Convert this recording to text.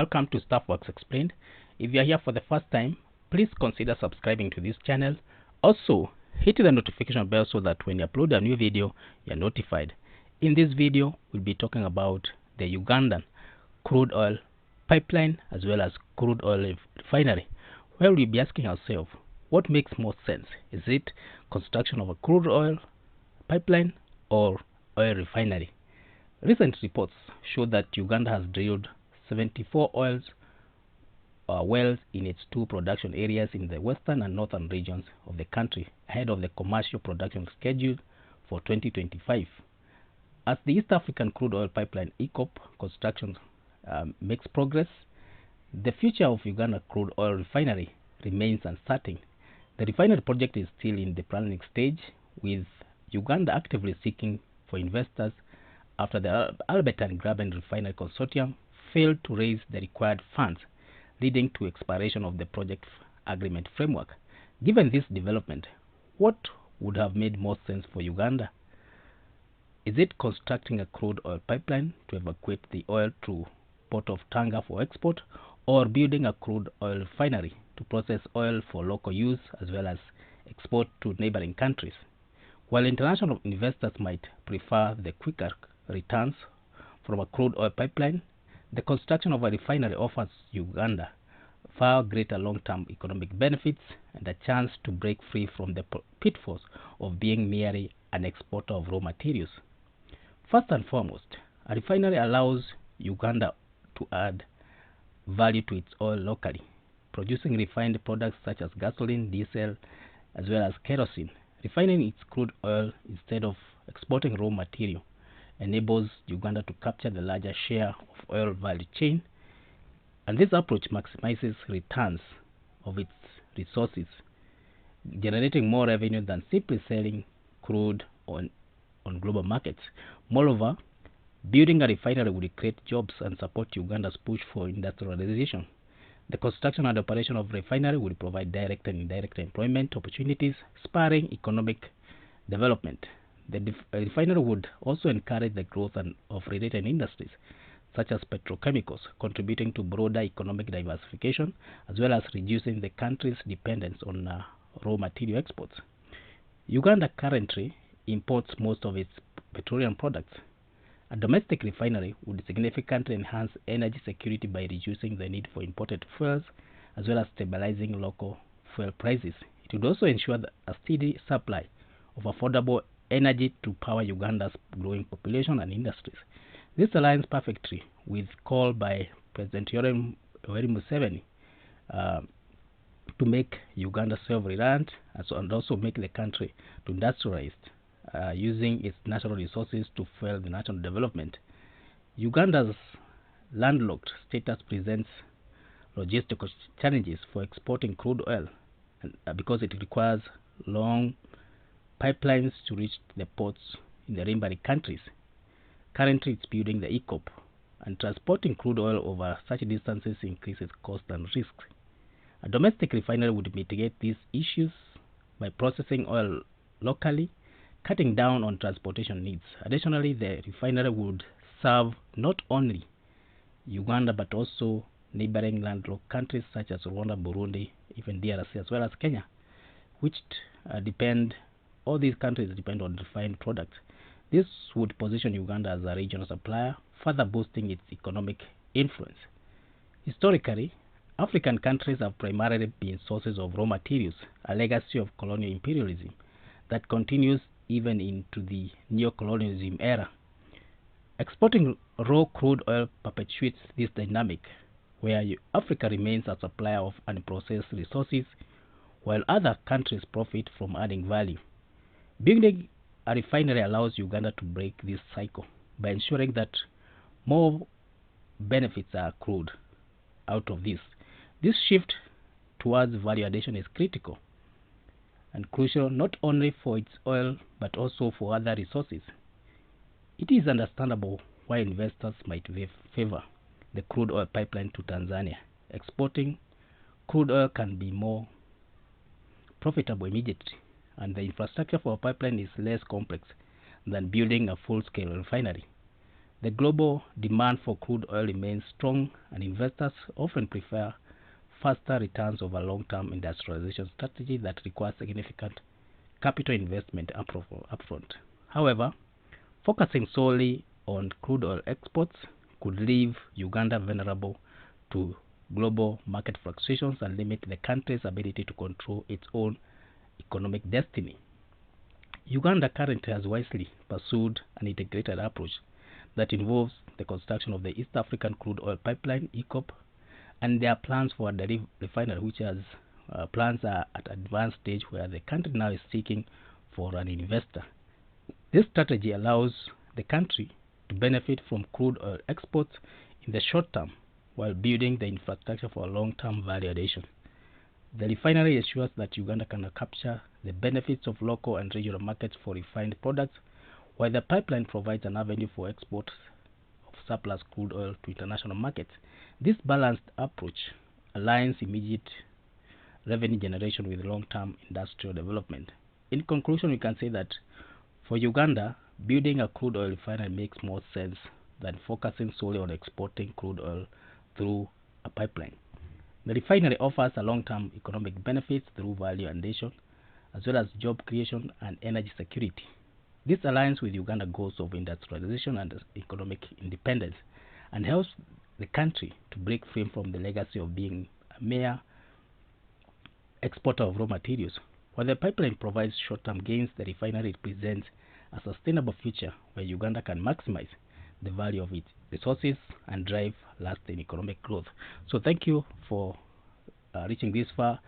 Welcome to Staffworks Explained. If you are here for the first time, please consider subscribing to this channel. Also, hit the notification bell so that when you upload a new video, you are notified. In this video, we'll be talking about the Ugandan crude oil pipeline as well as crude oil refinery, where we'll be asking ourselves, what makes more sense? Is it construction of a crude oil pipeline or oil refinery? Recent reports show that Uganda has drilled 74 wells in its two production areas in the western and northern regions of the country ahead of the commercial production schedule for 2025. As the East African Crude Oil Pipeline (EACOP) construction makes progress, the future of Uganda Crude Oil Refinery remains uncertain. The refinery project is still in the planning stage, with Uganda actively seeking for investors after the Albert and Graben Refinery Consortium failed to raise the required funds, leading to expiration of the project agreement framework. Given this development, what would have made more sense for Uganda? Is it constructing a crude oil pipeline to evacuate the oil to Port of Tanga for export, or building a crude oil refinery to process oil for local use as well as export to neighboring countries? While international investors might prefer the quicker returns from a crude oil pipeline, the construction of a refinery offers Uganda far greater long-term economic benefits and a chance to break free from the pitfalls of being merely an exporter of raw materials. First and foremost, a refinery allows Uganda to add value to its oil locally, producing refined products such as gasoline, diesel, as well as kerosene. Refining its crude oil instead of exporting raw material enables Uganda to capture the larger share of oil value chain, and this approach maximizes returns of its resources, generating more revenue than simply selling crude on global markets. Moreover, building a refinery would create jobs and support Uganda's push for industrialization. The construction and operation of refinery would provide direct and indirect employment opportunities, spurring economic development. The refinery would also encourage the growth of related industries, such as petrochemicals, contributing to broader economic diversification, as well as reducing the country's dependence on raw material exports. Uganda currently imports most of its petroleum products. A domestic refinery would significantly enhance energy security by reducing the need for imported fuels, as well as stabilizing local fuel prices. It would also ensure a steady supply of affordable energy to power Uganda's growing population and industries. This aligns perfectly with call by President Yoweri Museveni to make Uganda self-reliant and also make the country to industrialize, using its natural resources to fuel the national development. Uganda's landlocked status presents logistical challenges for exporting crude oil, because it requires long pipelines to reach the ports in the neighboring countries. Currently, it's building the EACOP, and transporting crude oil over such distances increases cost and risks. A domestic refinery would mitigate these issues by processing oil locally, cutting down on transportation needs. Additionally, the refinery would serve not only Uganda but also neighboring landlocked countries such as Rwanda, Burundi, even DRC, as well as Kenya, which all these countries depend on refined products. This would position Uganda as a regional supplier, further boosting its economic influence. Historically, African countries have primarily been sources of raw materials, a legacy of colonial imperialism that continues even into the neo-colonialism era. Exporting raw crude oil perpetuates this dynamic, where Africa remains a supplier of unprocessed resources, while other countries profit from adding value. Building a refinery allows Uganda to break this cycle by ensuring that more benefits are accrued out of this. This shift towards value addition is critical and crucial not only for its oil but also for other resources. It is understandable why investors might favor the crude oil pipeline to Tanzania. Exporting crude oil can be more profitable immediately, and the infrastructure for a pipeline is less complex than building a full-scale refinery. The global demand for crude oil remains strong, and investors often prefer faster returns over long-term industrialization strategy that requires significant capital investment upfront. However, focusing solely on crude oil exports could leave Uganda vulnerable to global market fluctuations and limit the country's ability to control its own economic destiny. Uganda currently has wisely pursued an integrated approach that involves the construction of the East African Crude Oil Pipeline (EACOP), and their plans for the refinery, which has plans are at advanced stage where the country now is seeking for an investor. This strategy allows the country to benefit from crude oil exports in the short term while building the infrastructure for long-term value addition. The refinery ensures that Uganda can capture the benefits of local and regional markets for refined products, while the pipeline provides an avenue for export of surplus crude oil to international markets. This balanced approach aligns immediate revenue generation with long-term industrial development. In conclusion, we can say that for Uganda, building a crude oil refinery makes more sense than focusing solely on exporting crude oil through a pipeline. The refinery offers a long-term economic benefits through value addition, as well as job creation and energy security. This aligns with Uganda's goals of industrialization and economic independence, and helps the country to break free from the legacy of being a mere exporter of raw materials. While the pipeline provides short-term gains, the refinery represents a sustainable future where Uganda can maximize the value of its resources and drive lasting economic growth. So thank you for reaching this far.